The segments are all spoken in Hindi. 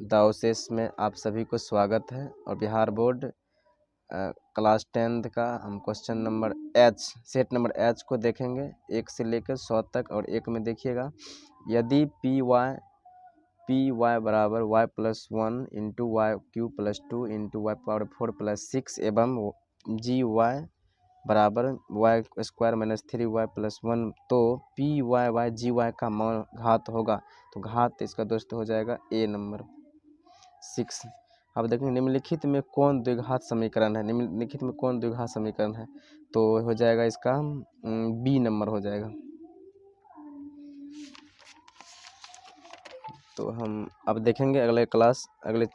दावशेष में आप सभी को स्वागत है। और बिहार बोर्ड क्लास 10th का हम question number H, set number H को देखेंगे 1 से लेकर 100 तक। और एक में देखिएगा, यदि पी वाई बराबर y plus 1 into y cube plus 2 into y power 4 plus 6 एवं जी वाई बराबर y square minus 3y plus 1, तो p y y g y का मान घात होगा। तो घात इसका दोस्त हो जाएगा ए नंबर 6। अब देखेंगे निम्नलिखित में कौन द्विघात समीकरण है। निम्नलिखित में कौन द्विघात समीकरण है, तो हो जाएगा इसका बी नंबर हो जाएगा। तो हम अब देखेंगे अगले क्वेश्चन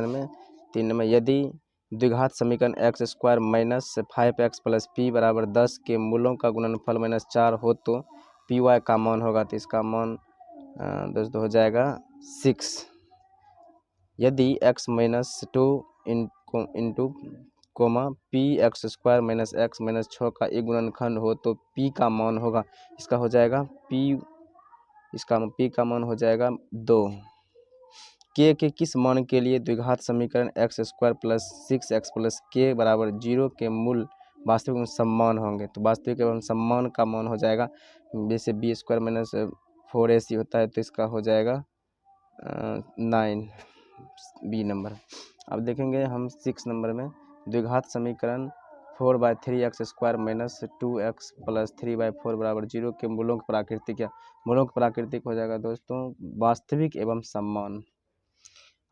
में 3 नंबर, यदि द्विघात समीकरण x square minus 5x plus P बराबर 10 के मूलों का गुणनफल माइनस 4 हो तो पी वाई का मान होगा। तो इसका मान दोस्तों हो जाएगा 6। यदि x minus 2 into comma p x square minus x minus 6 का एक गुणनखंड हो तो p का मान होगा। इसका हो जाएगा p का मान हो जाएगा 2। के किस मान के लिए द्विघात समीकरण x square plus 6x plus के बराबर 0 के मूल वास्तविक एवं समान होंगे। तो वास्तविक एवं समान का मान हो जाएगा, जैसे बी स्क्वायर माइनस 4ac होता है, तो इसका हो जाएगा 9 बी नंबर। अब देखेंगे हम 6 नंबर में, द्विघात समीकरण 4/3x square minus 2x plus 3/4 बराबर 0 के मूलों की प्राकृतिक हो जाएगा दोस्तों वास्तविक एवं समान।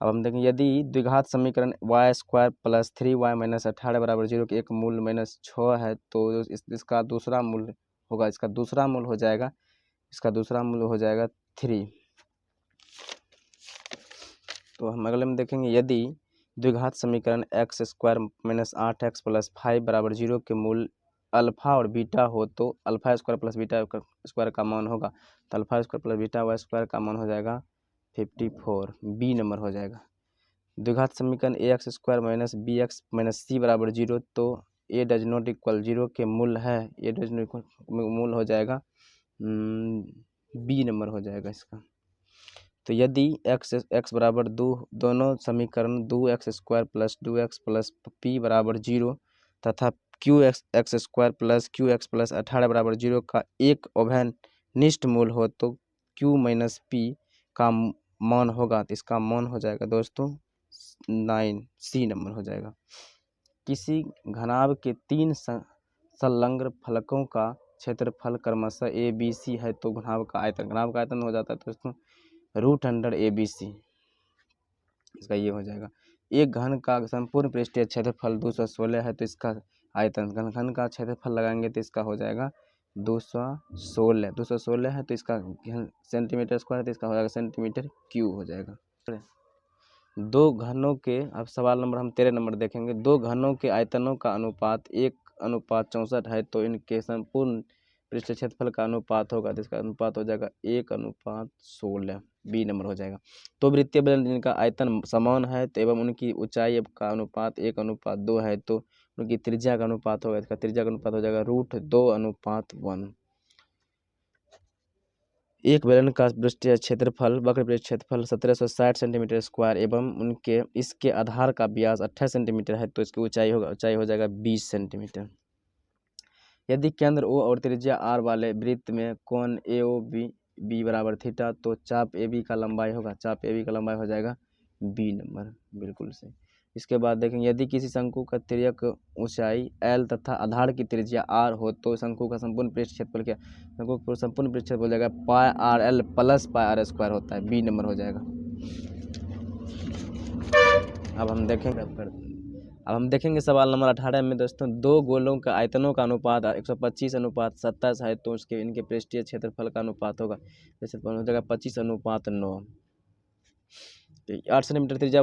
अब हम देखें, यदि द्विघात समीकरण y square plus 3y minus 18 बराबर 0 के एक मूल माइनस 6 है, तो इसका दूसरा मूल होगा, इसका दूसरा मूल हो जाएगा 3। तो हम अगले में देखेंगे, यदि द्विघात समीकरण x square minus 8x plus 5 बराबर 0 के मूल अल्फा और बीटा हो तो alpha square plus beta square का मान होगा। तो alpha square plus beta y square का मान हो जाएगा 54, बी नंबर हो जाएगा। द्विघात समीकरण A X square minus B X minus C बराबर 0, तो ए डज नॉट इक्वल 0 के मूल है, ए डज नॉट इक्वल मूल हो जाएगा बी नंबर हो जाएगा इसका। तो यदि एक्स बराबर दोनों समीकरण 2x square plus 2x plus P बराबर 0 तथा Q x square plus Q x plus 18 बराबर 0 का एक अभ्यनिष्ठ मूल हो तो q माइनस पी का मान होगा। तो इसका मान हो जाएगा दोस्तों 9 सी नंबर हो जाएगा। किसी घनाभ के 3 संलग्न फलकों का क्षेत्रफल क्रमशः ए बी सी है तो घनाभ का आयतन हो जाता है दोस्तों √ABC, इसका ये हो जाएगा। एक घन का संपूर्ण पृष्ठीय क्षेत्रफल 216 है, तो इसका आयतन घन का क्षेत्रफल लगाएंगे तो इसका हो जाएगा 216 है, तो इसका सेंटीमीटर स्क्वायर है, तो इसका हो जाएगा सेंटीमीटर क्यूब हो जाएगा। दो घनों के, अब सवाल नंबर हम 13 नंबर देखेंगे, दो घनों के आयतनों का अनुपात 1:64 है, तो इनके संपूर्ण पृष्ठ क्षेत्रफल का अनुपात होगा। तो इसका अनुपात हो जाएगा 1:16, बी नंबर हो जाएगा। तो वृत्तीय बेलन जिनका आयतन समान है तो एवं उनकी ऊंचाई का अनुपात 1:2 है, तो उनकी त्रिज्या का अनुपात होगा, इसका त्रिज्या का अनुपात हो जाएगा √2:1। एक बेलन का पृष्ठीय क्षेत्रफल वक्र पृष्ठ क्षेत्रफल 1760 सेंटीमीटर स्क्वायर एवं इसके आधार का व्यास 28 सेंटीमीटर है, तो इसकी ऊंचाई हो जाएगा 20 सेंटीमीटर। यदि केंद्र O और त्रिज्या R वाले वृत्त में कोण AOB बराबर थीटा, तो चाप AB का लंबाई हो जाएगा बी नंबर, बिल्कुल सही। इसके बाद देखेंगे, यदि किसी शंकु का तिर्यक ऊंचाई L तथा आधार की त्रिज्या R हो तो शंकु का संपूर्ण पृष्ठ क्षेत्रफल क्या, शंकु का संपूर्ण पृष्ठ क्षेत्रफल हो जाएगा πRL प्लस πR² होता है, बी नंबर हो जाएगा। अब हम देखेंगे सवाल नंबर 18 में दोस्तों, दो गोलों का आयतनों का अनुपात 125:27 है, तो इनके पृष्ठीय क्षेत्रफल का अनुपात होगा, क्षेत्रफल हो जाएगा 25:9। 8 सेंटीमीटर त्रिज्या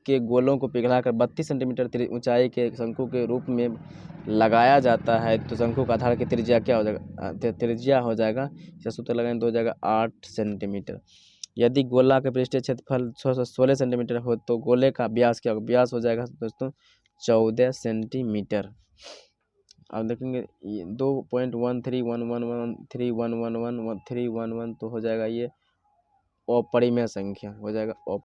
के गोलों को पिघलाकर 32 सेंटीमीटर ऊंचाई के शंकु के रूप में लगाया जाता है, तो शंकु का आधार की त्रिज्या क्या हो जाएगा, त्रिज्या हो जाएगा, इसका सूत्र लगाएंगे तो हो जाएगा 8 सेंटीमीटर। यदि गोला का पृष्ठीय क्षेत्रफल 16 सेंटीमीटर हो तो गोले का व्यास क्या होगा, व्यास हो जाएगा दोस्तों 14 सेंटीमीटर। अब देखेंगे 2.131113111311 तो हो जाएगा ये अपरिमेय संख्या हो जाएगा